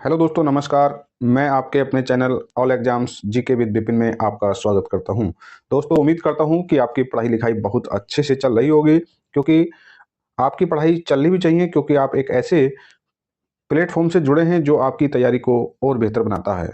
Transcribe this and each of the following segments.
Hello दोस्तों, नमस्कार। मैं आपके अपने channel all exams GK with Vipin में आपका स्वागत करता हूं। दोस्तों, उम्मीद करता हूं कि आपकी पढ़ाई लिखाई बहुत अच्छे से चल रही होगी, क्योंकि आपकी पढ़ाई चलनी भी चाहिए, क्योंकि आप एक ऐसे प्लेटफॉर्म से जुड़े हैं जो आपकी तैयारी को और बेहतर बनाता है।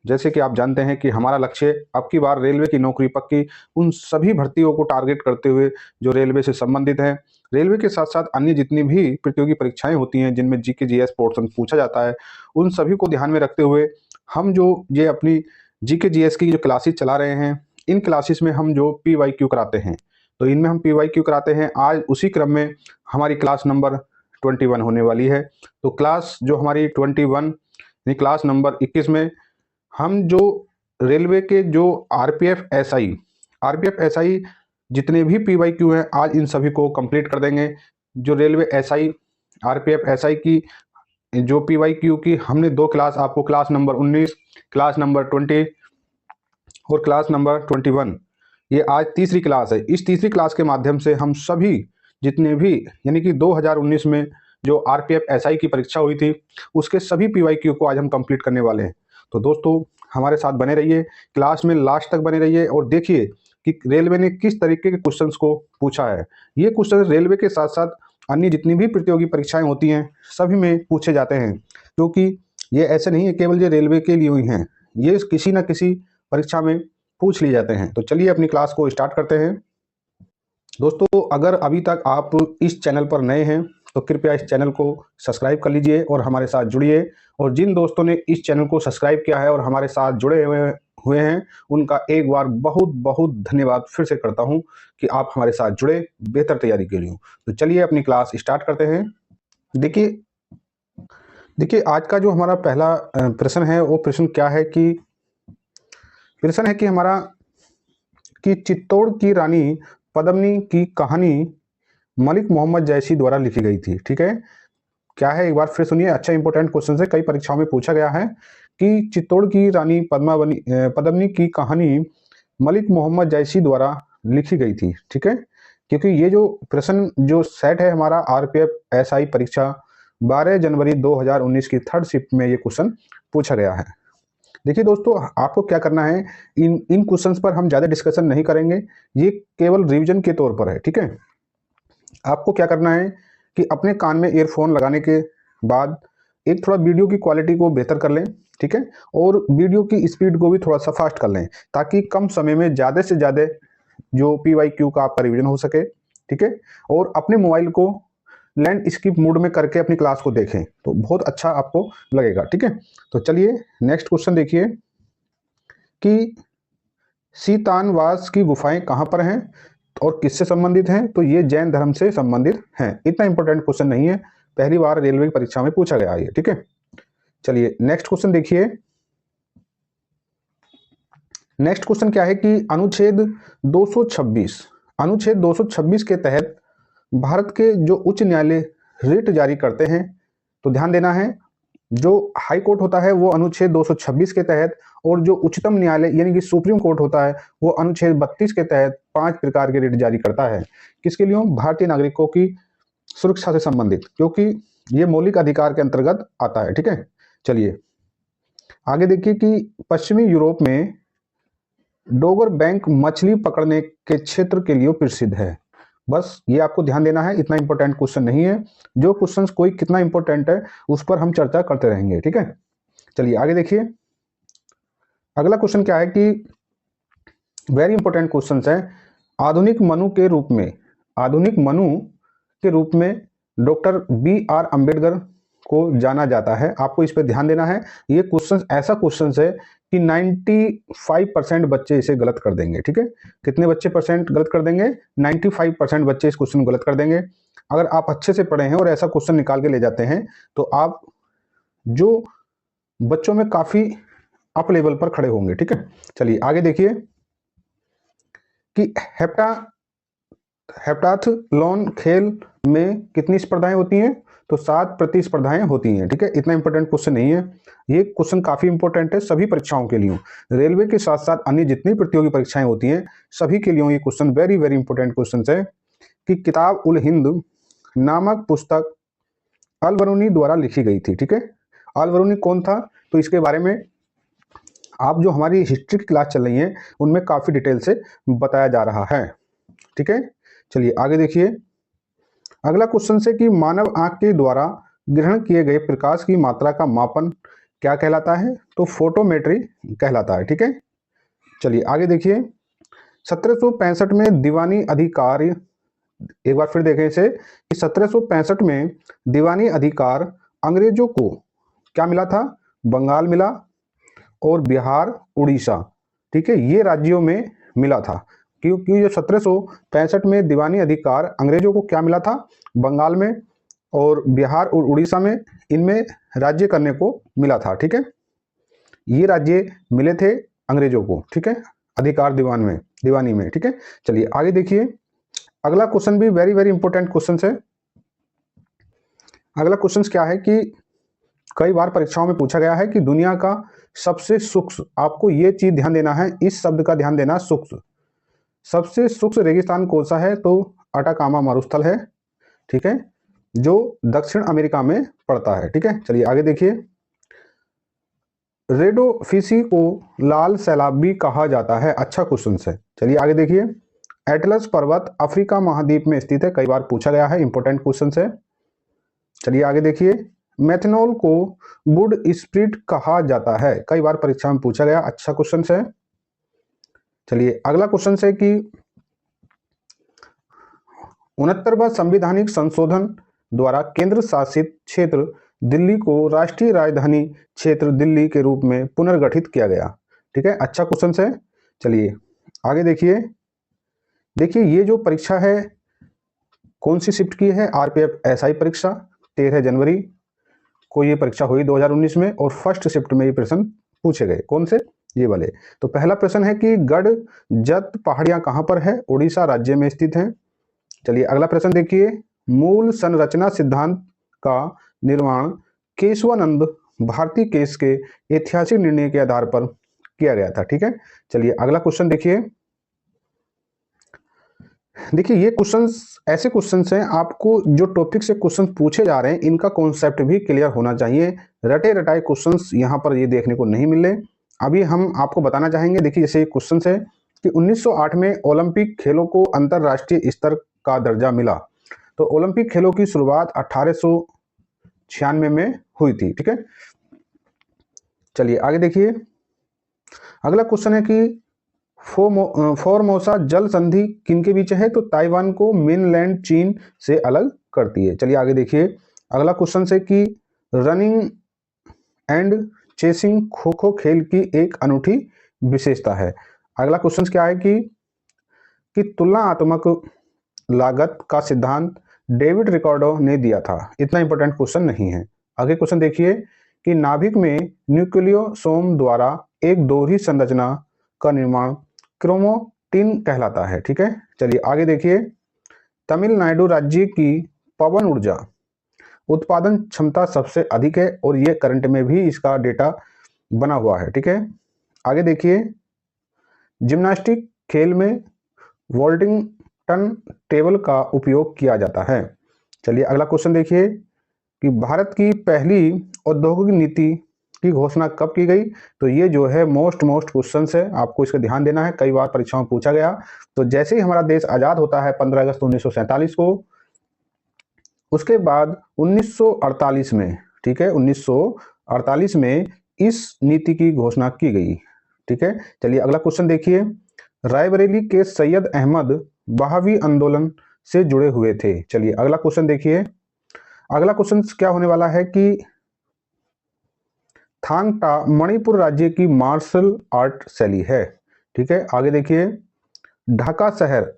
जैसे कि आप जानते हैं कि हमारा लक्ष्य अब की बार रेलवे की नौकरी पक्की, उन सभी भर्तियों को टारगेट करते हुए जो रेलवे से संबंधित हैं। रेलवे के साथ साथ अन्य जितनी भी प्रतियोगी परीक्षाएं होती हैं जिनमें जीके जीएस पोर्शन पूछा जाता है, उन सभी को ध्यान में रखते हुए हम जो ये अपनी जीके जीएस की जो क्लासेस चला रहे हैं, इन क्लासेस में हम जो पीवाईक्यू कराते हैं, तो इनमें हम पीवाईक्यू कराते हैं। आज उसी क्रम में हमारी क्लास नंबर 21 होने वाली है। तो क्लास जो हमारी 21 यानी क्लास नंबर 21 में हम जो रेलवे के जो आरपीएफ एसआई जितने भी पीवाईक्यू हैं, आज इन सभी को कंप्लीट कर देंगे। जो रेलवे एसआई आरपीएफ एसआई की जो पीवाईक्यू की हमने दो क्लास आपको, क्लास नंबर 19, क्लास नंबर 20 और क्लास नंबर 21, ये आज तीसरी क्लास है। इस तीसरी क्लास के माध्यम से हम सभी जितने भी यानी कि 2019 में जो आरपीएफ एसआई की परीक्षा हुई थी, उसके सभी पीवाईक्यू को आज हम कंप्लीट करने वाले हैं। तो दोस्तों, हमारे साथ बने रहिए, क्लास में लास्ट तक बने रहिए और देखिए कि रेलवे ने किस तरीके के क्वेश्चंस को पूछा है। ये क्वेश्चन रेलवे के साथ साथ अन्य जितनी भी प्रतियोगी परीक्षाएं होती हैं सभी में पूछे जाते हैं, क्योंकि ये ऐसे नहीं है केवल ये रेलवे के लिए हुई हैं, ये किसी न किसी परीक्षा में पूछ लिए जाते हैं। तो चलिए अपनी क्लास को स्टार्ट करते हैं। दोस्तों, अगर अभी तक आप इस चैनल पर नए हैं तो कृपया इस चैनल को सब्सक्राइब कर लीजिए और हमारे साथ जुड़िए। और जिन दोस्तों ने इस चैनल को सब्सक्राइब किया है और हमारे साथ जुड़े हुए हैं, उनका एक बार बहुत बहुत धन्यवाद फिर से करता हूं कि आप हमारे साथ जुड़े बेहतर तैयारी के लिए। तो चलिए अपनी क्लास स्टार्ट करते हैं। देखिए देखिए आज का जो हमारा पहला प्रश्न है, वो प्रश्न क्या है कि प्रश्न है कि हमारा कि चित्तौड़ की रानी पद्मिनी की कहानी मलिक मोहम्मद जैसी द्वारा लिखी गई थी। ठीक है, क्या है एक बार फिर सुनिए, अच्छा इंपॉर्टेंट क्वेश्चन है, कई परीक्षाओं में पूछा गया है कि चित्तौड़ की रानी पद्मिनी की कहानी मलिक मोहम्मद जैसी द्वारा लिखी गई थी। ठीक है, क्योंकि ये जो प्रश्न जो सेट है हमारा आरपीएफ एसआई परीक्षा 12 जनवरी 2019 की थर्ड शिफ्ट में ये क्वेश्चन पूछा गया है। देखिए दोस्तों, आपको क्या करना है, इन इन क्वेश्चंस पर हम ज़्यादा डिस्कशन नहीं करेंगे, ये केवल रिवीजन के तौर पर है। ठीक है, आपको क्या करना है कि अपने कान में ईयरफोन लगाने के बाद एक थोड़ा वीडियो की क्वालिटी को बेहतर कर लें। ठीक है, और वीडियो की स्पीड को भी थोड़ा सा फास्ट कर लें, ताकि कम समय में ज़्यादा से ज़्यादा जो पीवाईक्यू का आपका रिवीजन हो सके। ठीक है, और अपने मोबाइल को लैंड स्किप मोड में करके अपनी क्लास को देखें तो बहुत अच्छा आपको लगेगा। ठीक है, तो चलिए नेक्स्ट क्वेश्चन देखिए कि सीतानवास की गुफाएं कहाँ पर हैं और किससे संबंधित हैं। तो ये जैन धर्म से संबंधित हैं। इतना इंपॉर्टेंट क्वेश्चन नहीं है, पहली बार रेलवे की परीक्षा में पूछा गया है। ठीक है, चलिए नेक्स्ट क्वेश्चन देखिए। नेक्स्ट क्वेश्चन क्या है कि अनुच्छेद 226 के तहत भारत के जो उच्च न्यायालय रिट जारी करते हैं, तो ध्यान देना है, जो हाई कोर्ट होता है वो अनुच्छेद 226 के तहत, और जो उच्चतम न्यायालय यानी कि सुप्रीम कोर्ट होता है वो अनुच्छेद 32 के तहत 5 प्रकार के रिट जारी करता है। किसके लिए? भारतीय नागरिकों की सुरक्षा से संबंधित, क्योंकि ये मौलिक अधिकार के अंतर्गत आता है। ठीक है, चलिए आगे देखिए कि पश्चिमी यूरोप में डोगर बैंक मछली पकड़ने के क्षेत्र के लिए प्रसिद्ध है। बस ये आपको ध्यान देना है, इतना इंपॉर्टेंट क्वेश्चन नहीं है। जो क्वेश्चन कोई कितना इंपॉर्टेंट है उस पर हम चर्चा करते रहेंगे। ठीक है, चलिए आगे देखिए। अगला क्वेश्चन क्या है कि वेरी इंपॉर्टेंट क्वेश्चन है। आधुनिक मनु के रूप में डॉक्टर बी.आर. अम्बेडकर को जाना जाता है। आपको इस पर ध्यान देना है। ये क्वेश्चन ऐसा क्वेश्चन है कि 95% बच्चे इसे गलत कर देंगे। ठीक है, कितने बच्चे परसेंट गलत कर देंगे? 95% बच्चे इस क्वेश्चन को गलत कर देंगे। अगर आप अच्छे से पढ़े हैं और ऐसा क्वेश्चन निकाल के ले जाते हैं तो आप जो बच्चों में काफी अप लेवल पर खड़े होंगे। ठीक है, चलिए आगे देखिए कि हेप्टाथलॉन खेल में कितनी स्पर्धाएं होती हैं? तो 7 प्रतिस्पर्धाएं होती हैं। ठीक है, इतना इंपॉर्टेंट क्वेश्चन नहीं है, ये क्वेश्चन काफी इंपॉर्टेंट है सभी परीक्षाओं के लिए। रेलवे के साथ साथ अन्य जितनी प्रतियोगी परीक्षाएं होती हैं सभी के लिए ये question very very important question है कि किताब उल हिंद नामक पुस्तक अल बरूनी द्वारा लिखी गई थी। ठीक है, अल बरूनी कौन था, तो इसके बारे में आप जो हमारी हिस्ट्री की क्लास चल रही है उनमें काफ़ी डिटेल से बताया जा रहा है। ठीक है, चलिए आगे देखिए। अगला क्वेश्चन से कि मानव आंख के द्वारा ग्रहण किए गए प्रकाश की मात्रा का मापन क्या कहलाता है, तो फोटोमेट्री कहलाता है। ठीक है, चलिए आगे देखिए। 1765 में दीवानी अधिकार, एक बार फिर देखें इसे, कि 1765 में दीवानी अधिकार अंग्रेजों को क्या मिला था, बंगाल मिला और बिहार, उड़ीसा, ठीक है, ये राज्यों में मिला था। क्योंकि जो 1765 में दीवानी अधिकार अंग्रेजों को क्या मिला था, बंगाल में और बिहार और उड़ीसा में, इनमें राज्य करने को मिला था। ठीक है, ये राज्य मिले थे अंग्रेजों को। ठीक है, अधिकार दीवानी में। ठीक है, चलिए आगे देखिए। अगला क्वेश्चन भी वेरी वेरी इंपॉर्टेंट क्वेश्चन है। अगला क्वेश्चन क्या है कि कई बार परीक्षाओं में पूछा गया है कि दुनिया का सबसे सूक्ष्म, आपको ये चीज ध्यान देना है, इस शब्द का ध्यान देना, सूक्ष्म, सबसे सूक्ष्म रेगिस्तान कौन सा है, तो अटाकामा मरुस्थल है। ठीक है, जो दक्षिण अमेरिका में पड़ता है। ठीक है, चलिए आगे देखिए। रेडोफिसी को लाल सैलाब भी कहा जाता है, अच्छा क्वेश्चन है। चलिए आगे देखिए। एटलस पर्वत अफ्रीका महाद्वीप में स्थित है, कई बार पूछा गया है, इंपॉर्टेंट क्वेश्चन है। चलिए आगे देखिए। मेथनॉल को वुड स्प्रिट कहा जाता है, कई बार परीक्षा में पूछा गया, अच्छा क्वेश्चन है। चलिए अगला क्वेश्चन है कि 69वां संवैधानिक संशोधन द्वारा केंद्र शासित क्षेत्र दिल्ली को राष्ट्रीय राजधानी क्षेत्र दिल्ली के रूप में पुनर्गठित किया गया। ठीक है, अच्छा क्वेश्चन है। चलिए आगे देखिए। देखिए ये जो परीक्षा है कौन सी शिफ्ट की है, आरपीएफ एसआई परीक्षा 13 जनवरी को ये परीक्षा हुई 2019 में, और फर्स्ट शिफ्ट में ये प्रश्न पूछे गए, कौन से, ये वाले। तो पहला प्रश्न है कि गढ़ जत पहाड़ियां कहां पर है, उड़ीसा राज्य में स्थित है। चलिए अगला प्रश्न देखिए। मूल संरचना सिद्धांत का निर्माण केशवानंद भारती केस के ऐतिहासिक निर्णय के आधार पर किया गया था। ठीक है, चलिए अगला क्वेश्चन देखिए। देखिए ये क्वेश्चंस ऐसे क्वेश्चंस हैं, आपको जो टॉपिक से क्वेश्चंस पूछे जा रहे हैं इनका कॉन्सेप्ट भी क्लियर होना चाहिए। रटे रटाए क्वेश्चंस यहाँ पर ये देखने को नहीं मिले। अभी हम आपको बताना चाहेंगे। देखिए जैसे क्वेश्चन है कि 1908 में ओलंपिक खेलों को अंतरराष्ट्रीय स्तर का दर्जा मिला, तो ओलंपिक खेलों की शुरुआत 1896 में हुई थी। ठीक है, चलिए आगे देखिए। अगला क्वेश्चन है कि फॉर्मोसा जल संधि किनके बीच है, तो ताइवान को मेनलैंड चीन से अलग करती है। चलिए आगे देखिए। अगला क्वेश्चन है कि running and chasing kho kho खेल की एक अनूठी विशेषता है। अगला क्वेश्चन क्या है कि तुलनात्मक लागत का सिद्धांत डेविड रिकार्डो ने दिया था, इतना इंपॉर्टेंट क्वेश्चन नहीं है। आगे क्वेश्चन देखिए कि नाभिक में न्यूक्लियोसोम द्वारा एक दोहरी संरचना का निर्माण क्रोमोटिन कहलाता है। ठीक है, चलिए आगे देखिए। तमिलनाडु राज्य की पवन ऊर्जा उत्पादन क्षमता सबसे अधिक है, और ये करंट में भी इसका डेटा बना हुआ है। ठीक है, आगे देखिए। जिम्नास्टिक खेल में वॉल्टिंग टन टेबल का उपयोग किया जाता है। चलिए अगला क्वेश्चन देखिए कि भारत की पहली औद्योगिक नीति की घोषणा कब की गई, तो ये जो है मोस्ट क्वेश्चन है, आपको इसका ध्यान देना है, कई बार परीक्षाओं में पूछा गया। तो जैसे ही हमारा देश आजाद होता है 15 अगस्त 1947 को, उसके बाद 1948 में, ठीक है, 1948 में इस नीति की घोषणा की गई। ठीक है, चलिए अगला क्वेश्चन देखिए। रायबरेली के सैयद अहमद बहावी आंदोलन से जुड़े हुए थे। चलिए अगला क्वेश्चन देखिए। अगला क्वेश्चन क्या होने वाला है कि थांगटा मणिपुर राज्य की मार्शल आर्ट शैली है। ठीक है, आगे देखिए। ढाका शहर,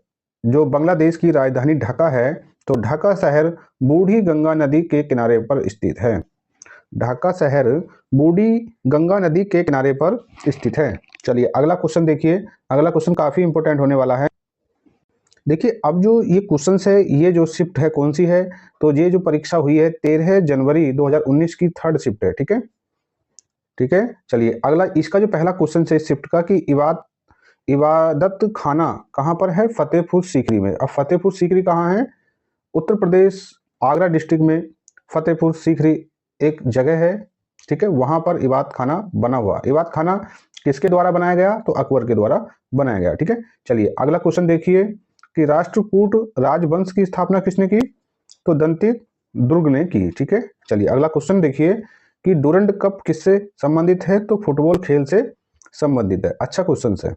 जो बांग्लादेश की राजधानी ढाका है, तो ढाका शहर बूढ़ी गंगा नदी के किनारे पर स्थित है। ढाका शहर बूढ़ी गंगा नदी के किनारे पर स्थित है। चलिए अगला क्वेश्चन देखिए। अगला क्वेश्चन काफी इंपॉर्टेंट होने वाला है। देखिए अब जो ये क्वेश्चन है, ये जो शिफ्ट है कौन सी है, तो ये जो परीक्षा हुई है 13 जनवरी 2019 की थर्ड शिफ्ट है। ठीक है, ठीक है, चलिए अगला इसका जो पहला क्वेश्चन है शिफ्ट का कि इबादत खाना कहाँ पर है, फतेहपुर सीकरी में। अब फतेहपुर सीकरी कहाँ है, उत्तर प्रदेश, आगरा डिस्ट्रिक्ट में फतेहपुर सीकरी एक जगह है। ठीक है, वहां पर इबादत खाना बना हुआ। इबादत खाना किसके द्वारा बनाया गया? तो अकबर के द्वारा बनाया गया। ठीक है, चलिए अगला क्वेश्चन देखिए कि राष्ट्रकूट राजवंश की स्थापना किसने की? तो दंतिक दुर्ग ने की। ठीक है, चलिए अगला क्वेश्चन देखिए कि डूरंड कप किससे संबंधित है? तो फुटबॉल खेल से संबंधित है। अच्छा क्वेश्चन है।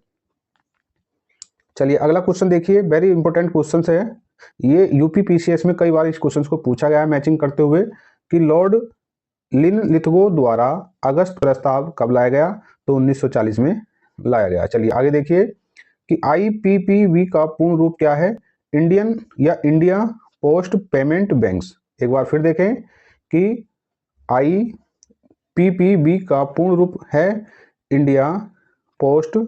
चलिए अगला क्वेश्चन देखिए, वेरी इंपॉर्टेंट क्वेश्चन है ये, यूपी पीसीएस में कई बार इस क्वेश्चन को पूछा गया है मैचिंग करते हुए कि लॉर्ड लिनलिथगो द्वारा अगस्त प्रस्ताव कब लाया गया? तो 1940 में लाया गया। चलिए आगे देखिए कि आईपीपीबी का पूर्ण रूप क्या है? इंडियन या इंडिया पोस्ट पेमेंट बैंक्स। एक बार फिर देखें कि आईपीपीबी का पूर्ण रूप है इंडिया पोस्ट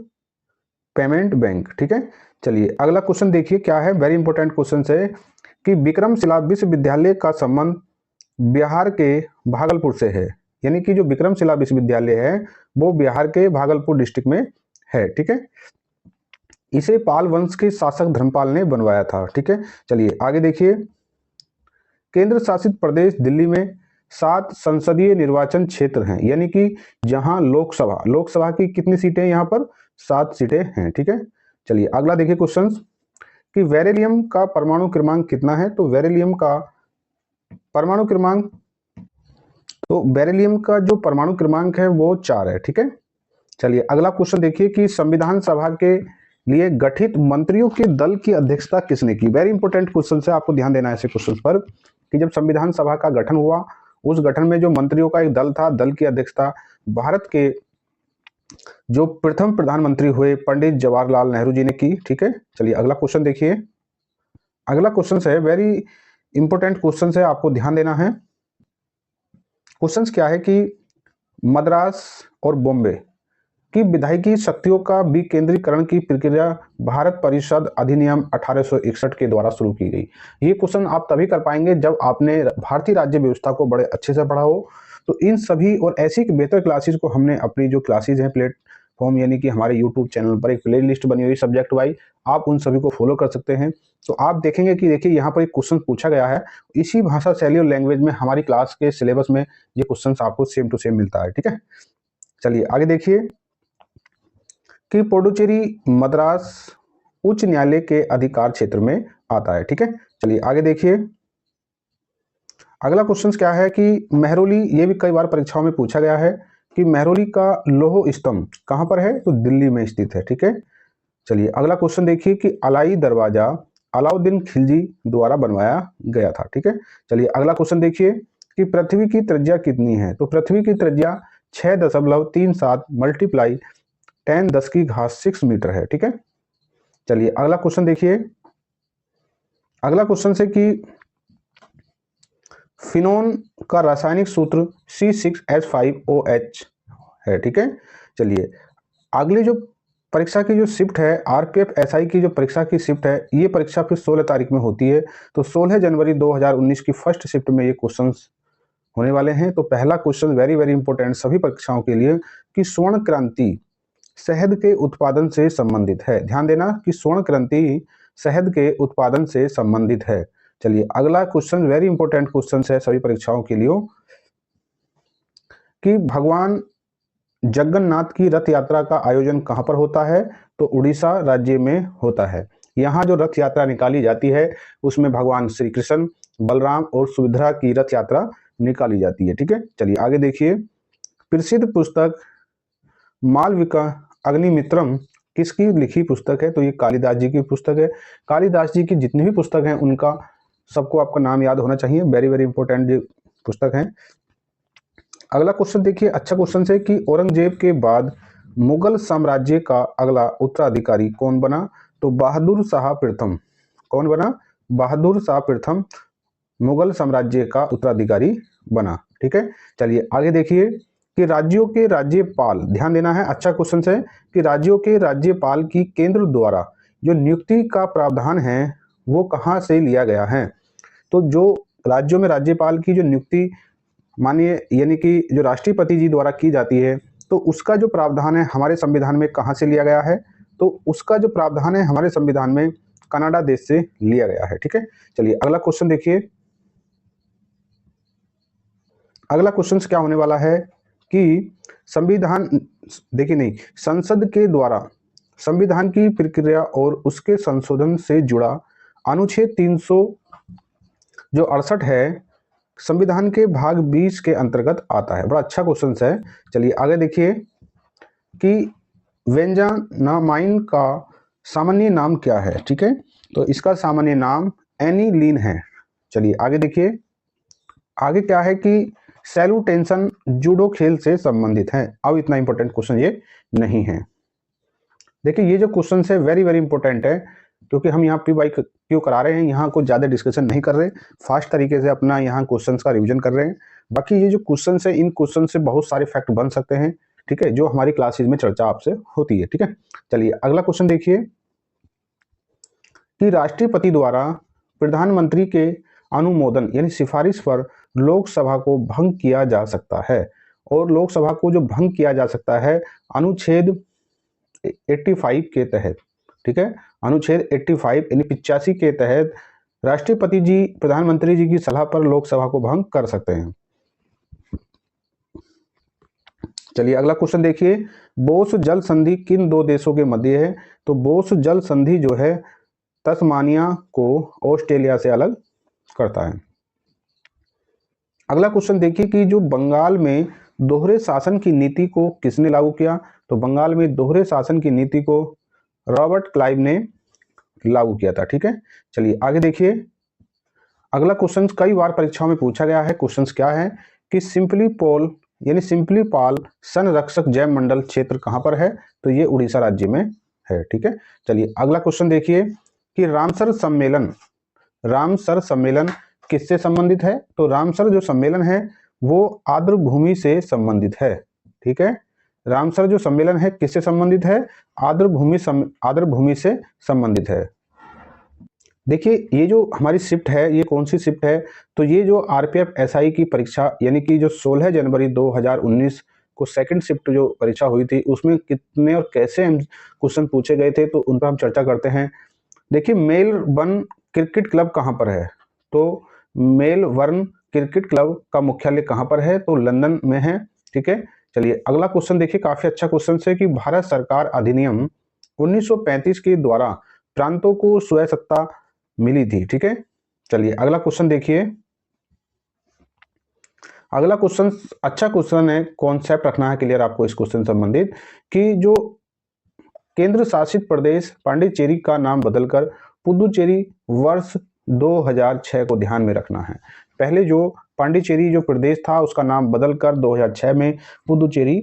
पेमेंट बैंक। ठीक है, चलिए अगला क्वेश्चन देखिए क्या है, वेरी इंपॉर्टेंट क्वेश्चन है कि विक्रमशिला विश्वविद्यालय का संबंध बिहार के भागलपुर से है। यानी कि जो विक्रमशिला विश्वविद्यालय है वो बिहार के भागलपुर डिस्ट्रिक्ट में है। ठीक है, इसे पाल वंश के शासक धर्मपाल ने बनवाया था। ठीक है, चलिए आगे देखिए, केंद्र शासित प्रदेश दिल्ली में 7 संसदीय निर्वाचन क्षेत्र हैं। यानी कि जहां लोकसभा की कितनी सीटें यहाँ पर? 7 सीटें हैं। ठीक है, चलिए अगला देखिए क्वेश्चन कि बेरिलियम का परमाणु क्रमांक कितना है? तो बेरिलियम का परमाणु क्रमांक, तो बेरिलियम का जो परमाणु क्रमांक है वो 4 है। ठीक है, चलिए अगला क्वेश्चन देखिए कि संविधान सभा के लिए गठित मंत्रियों के दल की अध्यक्षता किसने की? वेरी इंपॉर्टेंट क्वेश्चन है, आपको ध्यान देना है ऐसे क्वेश्चन पर कि जब संविधान सभा का गठन हुआ उस गठन में जो मंत्रियों का एक दल था, दल की अध्यक्षता भारत के जो प्रथम प्रधानमंत्री हुए पंडित जवाहरलाल नेहरू जी ने की। ठीक है, चलिए अगला क्वेश्चन देखिए, अगला क्वेश्चन है वेरी इंपॉर्टेंट क्वेश्चन है, आपको ध्यान देना है। क्वेश्चन क्या है कि मद्रास और बॉम्बे की विधायकी शक्तियों का विकेंद्रीकरण की प्रक्रिया भारत परिषद अधिनियम 1861 के द्वारा शुरू की गई। ये क्वेश्चन आप तभी कर पाएंगे जब आपने भारतीय राज्य व्यवस्था को बड़े अच्छे से पढ़ा हो। तो इन सभी और ऐसी बेहतर क्लासेस को हमने अपनी जो क्लासेस हैं प्लेटफॉर्म यानी कि हमारे यूट्यूब चैनल पर एक प्ले लिस्ट बनी हुई सब्जेक्ट वाइज, आप उन सभी को फॉलो कर सकते हैं। तो आप देखेंगे कि देखिए यहाँ पर एक क्वेश्चन पूछा गया है, इसी भाषा शैली और लैंग्वेज में हमारी क्लास के सिलेबस में ये क्वेश्चन आपको सेम टू सेम मिलता है। ठीक है, चलिए आगे देखिए कि पुडुचेरी मद्रास उच्च न्यायालय के अधिकार क्षेत्र में आता है। ठीक है, चलिए आगे देखिए, अगला क्वेश्चन क्या है कि मेहरौली, ये भी कई बार परीक्षाओं में पूछा गया है कि मेहरौली का लौह स्तंभ कहां पर है? तो दिल्ली में स्थित है। ठीक है, चलिए अगला क्वेश्चन देखिए कि अलाई दरवाजा अलाउद्दीन खिलजी द्वारा बनवाया गया था। ठीक है, चलिए अगला क्वेश्चन देखिए कि पृथ्वी की त्रिज्या कितनी है? तो पृथ्वी की त्रिज्या 6.37 मल्टीप्लाई 10⁻⁶ मीटर है। ठीक है, चलिए अगला क्वेश्चन देखिए, अगला क्वेश्चन से कि फिनोन का रासायनिक सूत्र C6H5OH है। ठीक है, चलिए अगली जो परीक्षा की जो शिफ्ट है आरपीएफ एसआई की जो परीक्षा की शिफ्ट है, ये परीक्षा फिर 16 तारीख में होती है। तो 16 जनवरी 2019 की फर्स्ट शिफ्ट में ये क्वेश्चंस होने वाले हैं। तो पहला क्वेश्चन वेरी वेरी इंपॉर्टेंट सभी परीक्षाओं के लिए कि स्वर्ण क्रांति शहद के उत्पादन से संबंधित है। ध्यान देना कि स्वर्ण क्रांति शहद के उत्पादन से संबंधित है। चलिए अगला क्वेश्चन वेरी इंपॉर्टेंट क्वेश्चन है सभी परीक्षाओं के लिए कि भगवान जगन्नाथ की रथ यात्रा का आयोजन कहां पर होता है? तो उड़ीसा राज्य में होता है। यहाँ जो रथ यात्रा निकाली जाती है उसमें भगवान श्री कृष्ण, बलराम और सुभद्रा की रथ यात्रा निकाली जाती है। ठीक है, चलिए आगे देखिए, प्रसिद्ध पुस्तक मालविका अग्निमित्रम किसकी लिखी पुस्तक है? तो ये कालिदास जी की पुस्तक है। कालिदास जी की जितनी भी पुस्तक हैं उनका सबको आपका नाम याद होना चाहिए, वेरी वेरी इंपॉर्टेंट पुस्तक है। अगला क्वेश्चन देखिए, अच्छा क्वेश्चन है कि औरंगजेब के बाद मुगल साम्राज्य का अगला उत्तराधिकारी कौन बना? तो बहादुर शाह प्रथम। कौन बना? बहादुर शाह प्रथम मुगल साम्राज्य का उत्तराधिकारी बना। ठीक है, चलिए आगे देखिए कि राज्यों के राज्यपाल, ध्यान देना है, अच्छा क्वेश्चन है कि राज्यों के राज्यपाल की केंद्र द्वारा जो नियुक्ति का प्रावधान है वो कहां से लिया गया है? तो जो राज्यों में राज्यपाल की जो नियुक्ति मानिए यानी कि जो राष्ट्रपति जी द्वारा की जाती है, तो उसका जो प्रावधान है हमारे संविधान में कहां से लिया गया है? तो उसका जो प्रावधान है हमारे संविधान में कनाडा देश से लिया गया है। ठीक है, चलिए अगला क्वेश्चन देखिए, अगला क्वेश्चन क्या होने वाला है कि संविधान, देखिए नहीं, संसद के द्वारा संविधान की प्रक्रिया और उसके संशोधन से जुड़ा अनुच्छेद 300 जो 68 है संविधान के भाग 20 के अंतर्गत आता है। बड़ा अच्छा क्वेश्चन है। चलिए आगे देखिए कि वेंजानामाइन का सामान्य नाम क्या है। ठीक है, तो इसका सामान्य नाम एनिलीन है। चलिए आगे देखिए, आगे क्या है कि सैल्यूटेशन जूडो खेल से संबंधित है। अब इतना इंपॉर्टेंट क्वेश्चन ये नहीं है। देखिए ये जो क्वेश्चन है वेरी वेरी इंपॉर्टेंट है, क्योंकि हम यहाँ PY क्यों करा रहे हैं, यहाँ कुछ ज़्यादा डिस्कशन नहीं कर रहे, फास्ट तरीके से अपना यहाँ क्वेश्चंस का रिवीजन कर रहे हैं। बाकी ये जो क्वेश्चन है, इन क्वेश्चन से बहुत सारे फैक्ट बन सकते हैं। ठीक है, जो हमारी क्लासेज में चर्चा आपसे होती है। ठीक है, चलिए अगला क्वेश्चन देखिए कि राष्ट्रपति द्वारा प्रधानमंत्री के अनुमोदन यानी सिफारिश पर लोकसभा को भंग किया जा सकता है। और लोकसभा को जो भंग किया जा सकता है अनुच्छेद 85 के तहत। ठीक है, अनुच्छेद 85 यानी 85 के तहत राष्ट्रपति जी प्रधानमंत्री जी की सलाह पर लोकसभा को भंग कर सकते हैं। चलिए अगला क्वेश्चन देखिए, बोस जल संधि किन दो देशों के मध्य है। तो बोस जल संधि जो है तस्मानिया को ऑस्ट्रेलिया से अलग करता है। अगला क्वेश्चन देखिए कि जो बंगाल में दोहरे शासन की नीति को किसने लागू किया। तो बंगाल में दोहरे शासन की नीति को रॉबर्ट क्लाइव ने लागू किया था। ठीक है, चलिए आगे देखिए, अगला क्वेश्चन कई बार परीक्षाओं में पूछा गया है। क्वेश्चन क्या है कि सिंपली पोल यानी सिंपली पाल संरक्षक जैव मंडल क्षेत्र कहां पर है। तो ये उड़ीसा राज्य में है। ठीक है, चलिए अगला क्वेश्चन देखिए कि रामसर सम्मेलन किससे संबंधित है। तो रामसर जो सम्मेलन है वो आर्द्र भूमि से संबंधित है। ठीक है, रामसर जो सम्मेलन है किससे संबंधित है, आर्द्र भूमि से संबंधित है। देखिए ये जो हमारी शिफ्ट है ये कौन सी शिफ्ट है। तो ये जो RPF SI की परीक्षा यानी कि जो 16 जनवरी 2019 को सेकंड शिफ्ट जो परीक्षा हुई थी उसमें कितने और कैसे क्वेश्चन पूछे गए थे, तो उन पर हम चर्चा करते हैं। देखिए मेलबर्न क्रिकेट क्लब कहाँ पर है। तो मेलबर्न क्रिकेट क्लब का मुख्यालय कहाँ पर है। तो लंदन में है। ठीक है, चलिए अगला क्वेश्चन देखिए, काफी अच्छा क्वेश्चन है कि भारत सरकार अधिनियम 1935 के द्वारा प्रांतों को स्वयं मिली थी। ठीक है, चलिए अगला क्वेश्चन देखिए, अगला क्वेश्चन अच्छा क्वेश्चन है, कॉन्सेप्ट रखना है क्लियर आपको इस क्वेश्चन संबंधित कि जो केंद्र शासित प्रदेश पांडिचेरी का नाम बदलकर पुदुचेरी वर्ष 2006 को ध्यान में रखना है। पहले जो पांडिचेरी जो प्रदेश था उसका नाम बदलकर 2006 में पुदुचेरी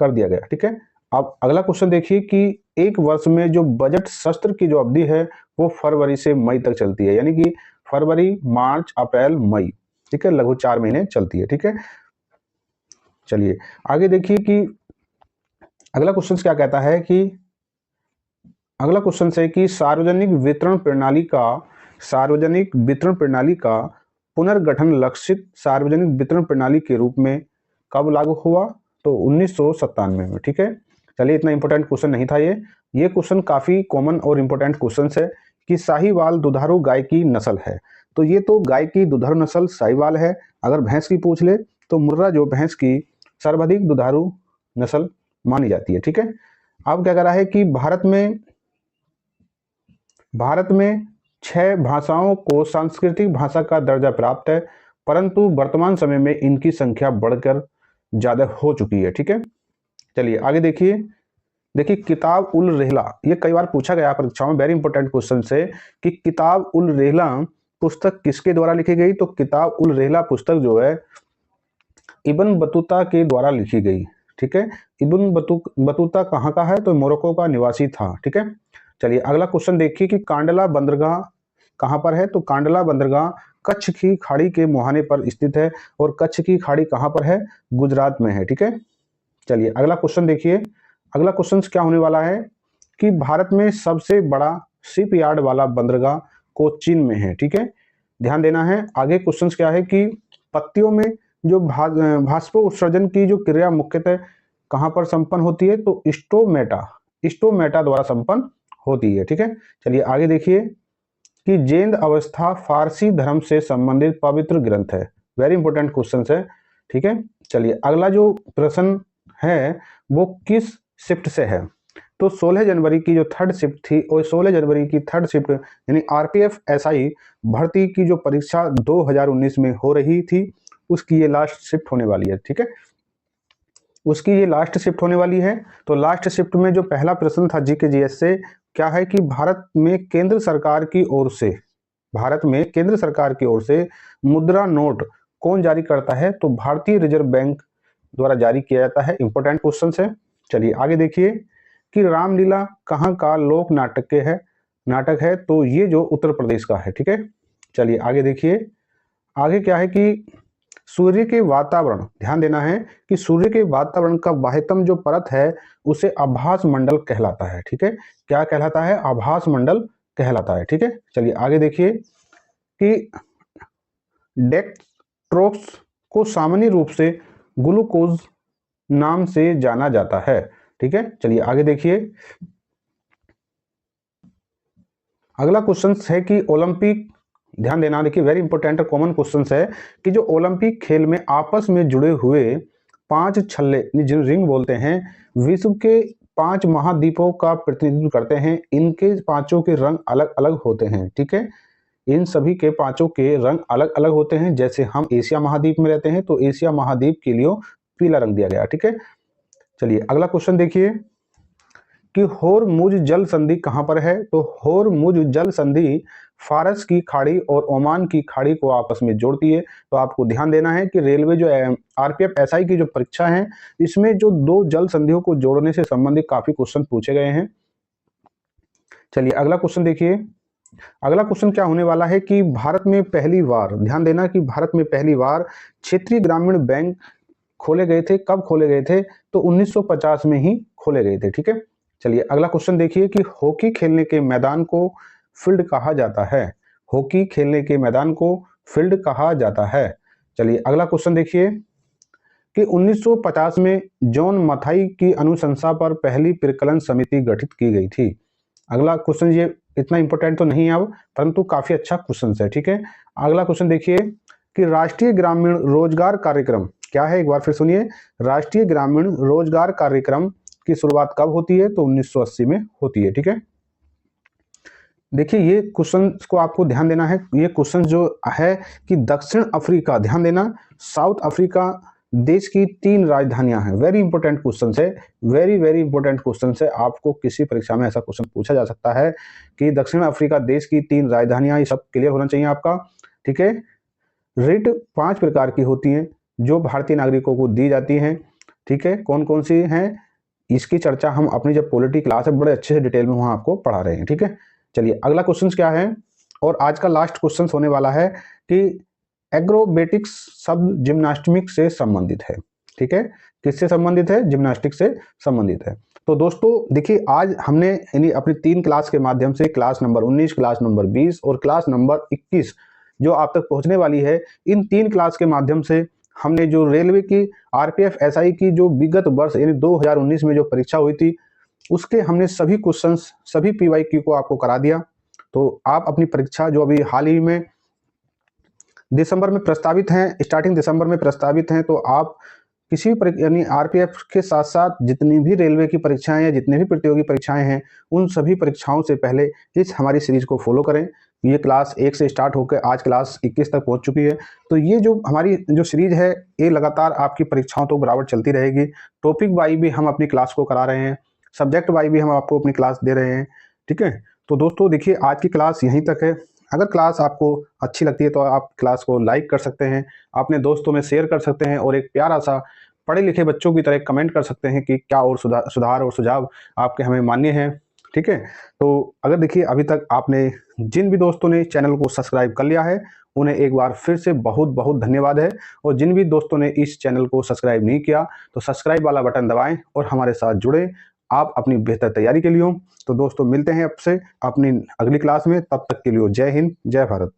कर दिया गया। ठीक है, अब अगला क्वेश्चन देखिए कि एक वर्ष में जो बजट सत्र की जो अवधि है वो फरवरी से मई तक चलती है, यानी कि फरवरी, मार्च, अप्रैल, मई। ठीक है, लगभग 4 महीने चलती है। ठीक है, चलिए आगे देखिए कि अगला क्वेश्चन क्या कहता है कि अगला क्वेश्चन है कि सार्वजनिक वितरण प्रणाली का पुनर्गठन लक्षित सार्वजनिक वितरण प्रणाली के रूप में कब लागू हुआ। तो 1997 में। ठीक है, चलिए इतना इंपॉर्टेंट क्वेश्चन नहीं था ये क्वेश्चन काफी कॉमन और इंपॉर्टेंट क्वेश्चन है कि साहीवाल दुधारू गाय की नस्ल है। तो ये तो गाय की दुधारू नस्ल साहीवाल है। अगर भैंस की पूछ ले तो मुर्रा जो भैंस की सर्वाधिक दुधारू नस्ल मानी जाती है। ठीक है, अब क्या कह रहा है कि भारत में 6 भाषाओं को सांस्कृतिक भाषा का दर्जा प्राप्त है, परंतु वर्तमान समय में इनकी संख्या बढ़कर ज्यादा हो चुकी है। ठीक है, चलिए आगे देखिए किताब उल रेहला, ये कई बार पूछा गया परीक्षाओं में, वेरी इंपॉर्टेंट क्वेश्चन है कि किताब उल रेहला पुस्तक किसके द्वारा लिखी गई। तो किताब उल रेहला पुस्तक जो है इब्न बतूता के द्वारा लिखी गई। ठीक है, इब्न बतूता कहाँ का है। तो मोरक्को का निवासी था। ठीक है, चलिए अगला क्वेश्चन देखिए कि कांडला बंदरगाह कहाँ पर है। तो कांडला बंदरगाह कच्छ की खाड़ी के मुहाने पर स्थित है, और कच्छ की खाड़ी कहाँ पर है, गुजरात में है। ठीक है, चलिए अगला क्वेश्चन देखिए, अगला क्वेश्चन क्या होने वाला है कि भारत में सबसे बड़ा शिप यार्ड वाला बंदरगाह कोचीन में है। ठीक है, ध्यान देना है। आगे क्वेश्चन क्या है कि पत्तियों में जो भास्पो उत्सर्जन की जो क्रिया मुख्यतः कहां पर संपन्न होती है। तो स्टोमेटा द्वारा संपन्न होती है। ठीक है, चलिए आगे देखिए कि जैन अवस्था फारसी धर्म से संबंधित पवित्र ग्रंथ है। वेरी इंपॉर्टेंट क्वेश्चन है ठीक है। चलिए अगला जो प्रश्न है वो किस शिफ्ट से है। तो 16 जनवरी की जो थर्ड शिफ्ट थी और 16 जनवरी की थर्ड शिफ्ट यानी आरपीएफ एसआई भर्ती की जो परीक्षा 2019 में हो रही थी उसकी ये लास्ट शिफ्ट होने वाली है। ठीक है, उसकी ये लास्ट शिफ्ट होने वाली है। तो लास्ट शिफ्ट में जो पहला प्रश्न था जीके जीएस से क्या है कि भारत में केंद्र सरकार की ओर से मुद्रा नोट कौन जारी करता है। तो भारतीय रिजर्व बैंक द्वारा जारी किया जाता है। इंपॉर्टेंट क्वेश्चन है। चलिए आगे देखिए कि रामलीला कहाँ का लोक नाटक है। तो ये जो उत्तर प्रदेश का है। ठीक है, चलिए आगे देखिए। आगे क्या है कि सूर्य के वातावरण, ध्यान देना है कि सूर्य के वातावरण का बाह्यतम जो परत है उसे आभास मंडल कहलाता है। ठीक है, क्या कहलाता है? आभास मंडल कहलाता है। ठीक है, चलिए आगे देखिए कि डेक्सट्रोज को सामान्य रूप से ग्लूकोज नाम से जाना जाता है। ठीक है, चलिए आगे देखिए। अगला क्वेश्चन है कि ओलंपिक, ध्यान देना, देखिए वेरी इंपॉर्टेंट कॉमन क्वेश्चन है कि जो ओलंपिक खेल में आपस में जुड़े हुए 5 छल्ले जिन रिंग बोलते हैं विश्व के 5 महाद्वीपों का प्रतिनिधित्व करते हैं। इनके पांचों के रंग अलग अलग होते हैं। ठीक है, इन सभी के पांचों के रंग अलग अलग होते हैं। जैसे हम एशिया महाद्वीप में रहते हैं तो एशिया महाद्वीप के लिए पीला रंग दिया गया। ठीक है, चलिए अगला क्वेश्चन देखिए कि होरमुज जल संधि कहां पर है। तो होरमुज जल संधि फारस की खाड़ी और ओमान की खाड़ी को आपस में जोड़ती है। तो आपको ध्यान देना है कि रेलवे जो आरपीएफ एसआई की जो परीक्षा है इसमें जो दो जल संधियों को जोड़ने से संबंधित काफी क्वेश्चन पूछे गए हैं। चलिए अगला क्वेश्चन देखिए। अगला क्वेश्चन क्या होने वाला है कि भारत में पहली बार, ध्यान देना कि भारत में पहली बार क्षेत्रीय ग्रामीण बैंक खोले गए थे। कब खोले गए थे? तो 1950 में ही खोले गए थे। ठीक है, चलिए अगला क्वेश्चन देखिए कि हॉकी खेलने के मैदान को फील्ड कहा जाता है। हॉकी खेलने के मैदान को फील्ड कहा जाता है। चलिए अगला क्वेश्चन देखिए कि 1950 में जॉन मथाई की अनुशंसा पर पहली परिकलन समिति गठित की गई थी। अगला क्वेश्चन, ये इतना इंपॉर्टेंट तो नहीं है अब, परंतु काफी अच्छा क्वेश्चन है। ठीक है, अगला क्वेश्चन देखिए कि राष्ट्रीय ग्रामीण रोजगार कार्यक्रम क्या है। एक बार फिर सुनिए, राष्ट्रीय ग्रामीण रोजगार कार्यक्रम की शुरुआत कब होती है? तो 1980 में होती है। ठीक है, देखिए ये क्वेश्चन को आपको ध्यान देना है। ये क्वेश्चन जो है कि दक्षिण अफ्रीका, ध्यान देना, साउथ अफ्रीका देश की 3 राजधानियां हैं। वेरी इंपॉर्टेंट क्वेश्चन है, वेरी इंपॉर्टेंट क्वेश्चन है। आपको किसी परीक्षा में ऐसा क्वेश्चन पूछा जा सकता है कि दक्षिण अफ्रीका देश की 3 राजधानियां, ये सब क्लियर होना चाहिए आपका। ठीक है, रिट 5 प्रकार की होती हैं जो भारतीय नागरिकों को दी जाती हैं। ठीक है, कौन कौन सी हैं इसकी चर्चा हम अपनी जब पॉलिटी क्लास है बड़े अच्छे से डिटेल में वहां आपको पढ़ा रहे हैं। ठीक है, चलिए अगला क्वेश्चन क्या है और आज का लास्ट क्वेश्चन होने वाला है कि एग्रोबेटिक्स शब्द जिम्नास्टिक से संबंधित है। ठीक है, किससे संबंधित है? जिम्नास्टिक से संबंधित है। तो दोस्तों देखिए आज हमने यानी अपनी 3 क्लास के माध्यम से क्लास नंबर 19, क्लास नंबर 20 और क्लास नंबर 21 जो आप तक पहुंचने वाली है, इन 3 क्लास के माध्यम से हमने जो रेलवे की आरपीएफ एसआई की जो विगत वर्ष यानी 2019 में जो परीक्षा हुई थी उसके हमने सभी क्वेश्चंस, सभी पीवाईक्यू को आपको करा दिया। तो आप अपनी परीक्षा जो अभी हाल ही में दिसंबर में प्रस्तावित हैं, स्टार्टिंग दिसंबर में प्रस्तावित हैं, तो आप किसी भी यानी आरपीएफ के साथ साथ जितनी भी रेलवे की परीक्षाएं या जितने भी प्रतियोगी परीक्षाएं हैं उन सभी परीक्षाओं से पहले इस हमारी सीरीज को फॉलो करें। ये क्लास 1 से स्टार्ट होकर आज क्लास 21 तक पहुंच चुकी है। तो ये जो हमारी जो सीरीज है ये लगातार आपकी परीक्षाओं तो बराबर चलती रहेगी। टॉपिक वाइज भी हम अपनी क्लास को करा रहे हैं, सब्जेक्ट वाइज भी हम आपको अपनी क्लास दे रहे हैं। ठीक है, तो दोस्तों देखिए आज की क्लास यहीं तक है। अगर क्लास आपको अच्छी लगती है तो आप क्लास को लाइक कर सकते हैं, अपने दोस्तों में शेयर कर सकते हैं और एक प्यारा सा पढ़े लिखे बच्चों की तरह कमेंट कर सकते हैं कि क्या और सुधार और सुझाव आपके हमें मान्य हैं। ठीक है, तो अगर देखिए अभी तक आपने जिन भी दोस्तों ने चैनल को सब्सक्राइब कर लिया है उन्हें एक बार फिर से बहुत बहुत धन्यवाद है, और जिन भी दोस्तों ने इस चैनल को सब्सक्राइब नहीं किया तो सब्सक्राइब वाला बटन दबाएं और हमारे साथ जुड़े आप अपनी बेहतर तैयारी के लिए। तो दोस्तों मिलते हैं आपसे अपनी अगली क्लास में, तब तक के लिए जय हिंद, जय भारत।